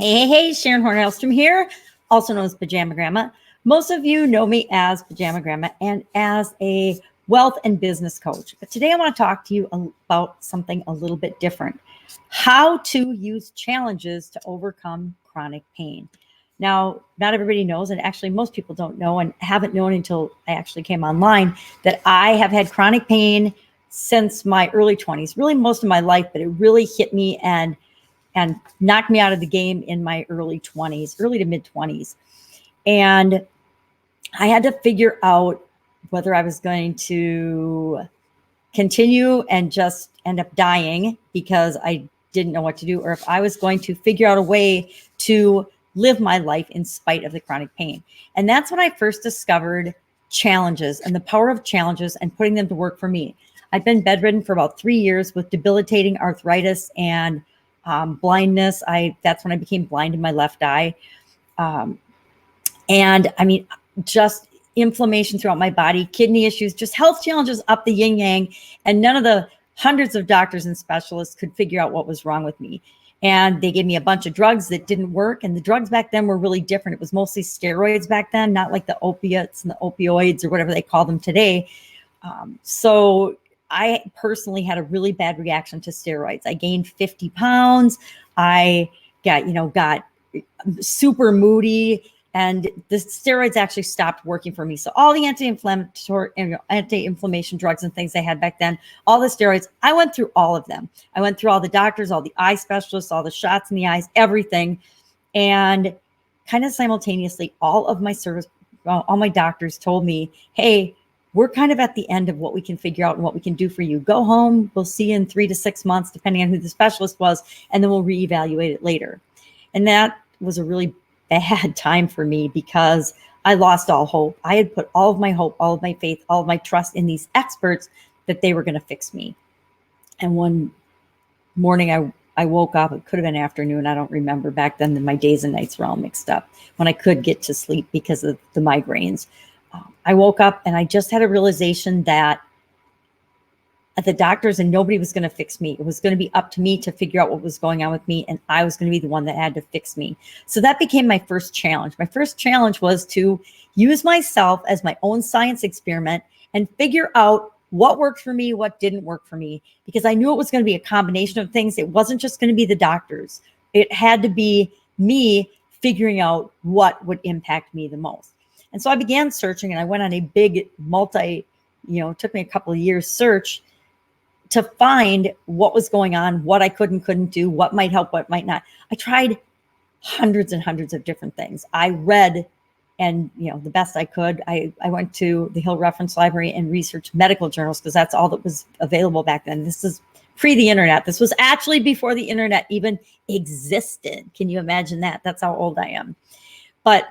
Hey, Sharon Horne-Ellstrom here, also known as Pajama Grandma. Most of you know me as Pajama Grandma and as a wealth and business coach. But today I want to talk to you about something a little bit different. How to use challenges to overcome chronic pain. Now, not everybody knows, and actually most people don't know and haven't known until I actually came online, that I have had chronic pain since my early 20s, really most of my life, but it really hit me and knocked me out of the game in my early to mid 20s. And I had to figure out whether I was going to continue and just end up dying because I didn't know what to do, or if I was going to figure out a way to live my life in spite of the chronic pain. And that's when I first discovered challenges and the power of challenges and putting them to work for me. I've been bedridden for about 3 years with debilitating arthritis and blindness. That's when I became blind in my left eye. And I mean, just inflammation throughout my body, kidney issues, just health challenges up the yin yang. And none of the hundreds of doctors and specialists could figure out what was wrong with me. And they gave me a bunch of drugs that didn't work. And the drugs back then were really different. It was mostly steroids back then, not like the opiates and the opioids or whatever they call them today. So I personally had a really bad reaction to steroids. I gained 50 pounds. I got super moody, and the steroids actually stopped working for me. So all the anti-inflammation drugs and things they had back then, all the steroids, I went through all of them. I went through all the doctors, all the eye specialists, all the shots in the eyes, everything. And kind of simultaneously, all my doctors told me, hey, we're kind of at the end of what we can figure out and what we can do for you. Go home. We'll see you in 3 to 6 months, depending on who the specialist was, and then we'll reevaluate it later. And that was a really bad time for me because I lost all hope. I had put all of my hope, all of my faith, all of my trust in these experts that they were going to fix me. And one morning I woke up, it could have been afternoon. I don't remember. Back then, my days and nights were all mixed up when I could get to sleep because of the migraines. I woke up and I just had a realization that at the doctors and nobody was going to fix me. It was going to be up to me to figure out what was going on with me, and I was going to be the one that had to fix me. So that became my first challenge. My first challenge was to use myself as my own science experiment and figure out what worked for me, what didn't work for me, because I knew it was going to be a combination of things. It wasn't just going to be the doctors. It had to be me figuring out what would impact me the most. And so I began searching, and I went on a big it took me a couple of years search to find what was going on, what I could and couldn't do, what might help, what might not. I tried hundreds and hundreds of different things. I read, and the best I could. I went to the Hill Reference Library and researched medical journals because that's all that was available back then. This is pre the internet. This was actually before the internet even existed. Can you imagine that? That's how old I am. But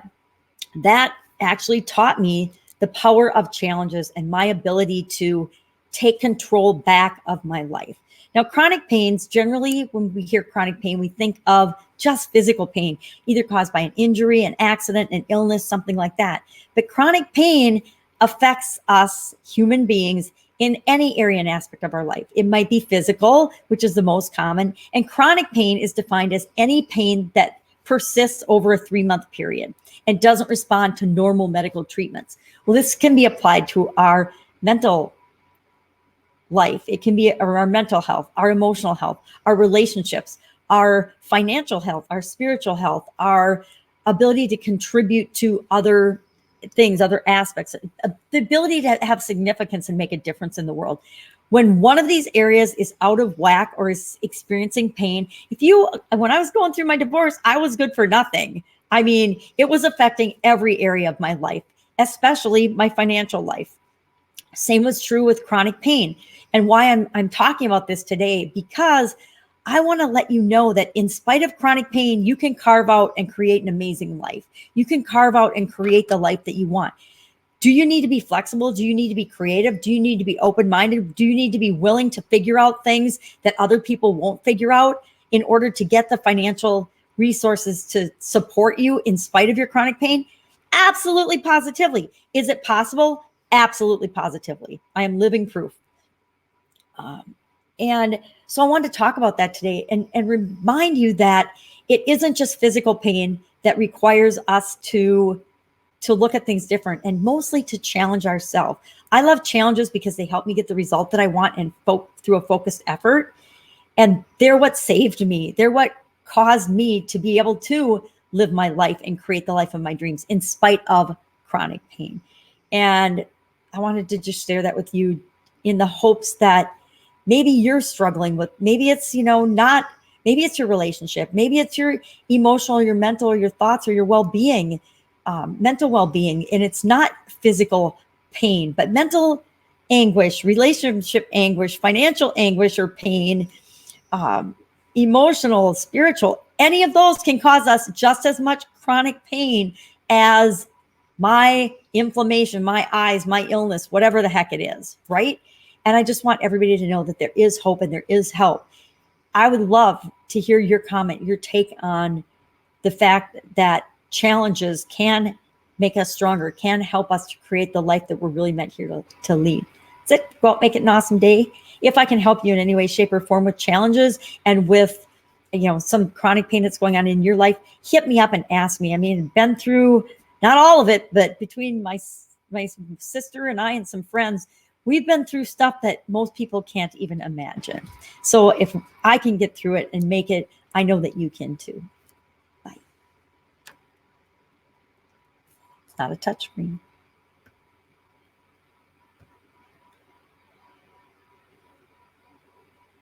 that actually taught me the power of challenges and my ability to take control back of my life. Now, chronic pains, generally, when we hear chronic pain, we think of just physical pain, either caused by an injury, an accident, an illness, something like that. But chronic pain affects us human beings in any area and aspect of our life. It might be physical, which is the most common, and chronic pain is defined as any pain that persists over a 3-month period and doesn't respond to normal medical treatments. Well, this can be applied to our mental life. It can be our mental health, our emotional health, our relationships, our financial health, our spiritual health, our ability to contribute to other things, other aspects, the ability to have significance and make a difference in the world. When one of these areas is out of whack or is experiencing pain, when I was going through my divorce, I was good for nothing. I mean, it was affecting every area of my life, especially my financial life. Same was true with chronic pain. And why I'm talking about this today, because I want to let you know that in spite of chronic pain, you can carve out and create an amazing life. You can carve out and create the life that you want. Do you need to be flexible? Do you need to be creative? Do you need to be open-minded? Do you need to be willing to figure out things that other people won't figure out in order to get the financial resources to support you in spite of your chronic pain? Absolutely, positively. Is it possible? Absolutely, positively. I am living proof. And so I wanted to talk about that today and remind you that it isn't just physical pain that requires us to look at things different, and mostly to challenge ourselves. I love challenges because they help me get the result that I want and through a focused effort. And they're what saved me. They're what caused me to be able to live my life and create the life of my dreams in spite of chronic pain. And I wanted to just share that with you in the hopes that maybe you're struggling with, maybe it's, maybe it's your relationship, maybe it's your emotional, your mental, or your thoughts, or your well-being, mental well-being. And it's not physical pain, but mental anguish, relationship anguish, financial anguish or pain, emotional, spiritual. Any of those can cause us just as much chronic pain as my inflammation, my eyes, my illness, whatever the heck it is, right? And I just want everybody to know that there is hope and there is help. I would love to hear your comment, your take on the fact that challenges can make us stronger, can help us to create the life that we're really meant here to lead. That's it. Go out, make it an awesome day. If I can help you in any way, shape, or form with challenges and with, some chronic pain that's going on in your life, hit me up and ask me. I mean, been through not all of it, but between my sister and I and some friends, we've been through stuff that most people can't even imagine. So if I can get through it and make it, I know that you can too. Bye. It's not a touch screen.